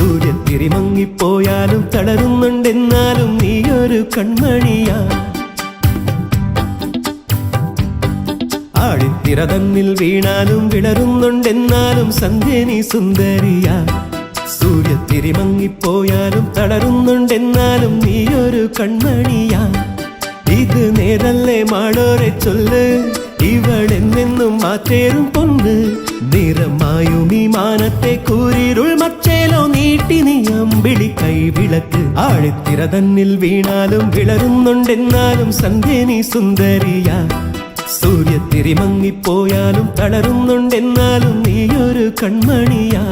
സൂര്യത്തിരി മങ്ങിപ്പോയാലും തളരുന്നുണ്ടെന്നാലും നീയൊരു കൺമണിയാ. ആഴിത്തിര തന്നിൽ വീണാലും വിളരുന്നുണ്ടെന്നാലും സന്ധ്യ നീ സുന്ദരിയാ. സൂര്യത്തിരി മങ്ങിപ്പോയാലും തളരുന്നുണ്ടെന്നാലും നീയൊരു കൺമണിയാ. ഇത് നേരല്ലേ മാളോരെ ചൊല്ല്, ഇവളെന്നെന്നും മാറ്റേറും പൊന്ന്. നിറമായും ഈ മാനത്തെ കൂരിരുൾ മച്ചേലോ നീട്ടി നീ അമ്പിളി കൈവിളക്ക്. ആഴിത്തിര തന്നിൽ വീണാലും വിളരുന്നുണ്ടെന്നാലും സന്ധ്യ നീ സുന്ദരിയാ. സൂര്യത്തിരി മങ്ങിപ്പോയാലും തളരുന്നുണ്ടെന്നാലും നീയൊരു കൺമണിയാ.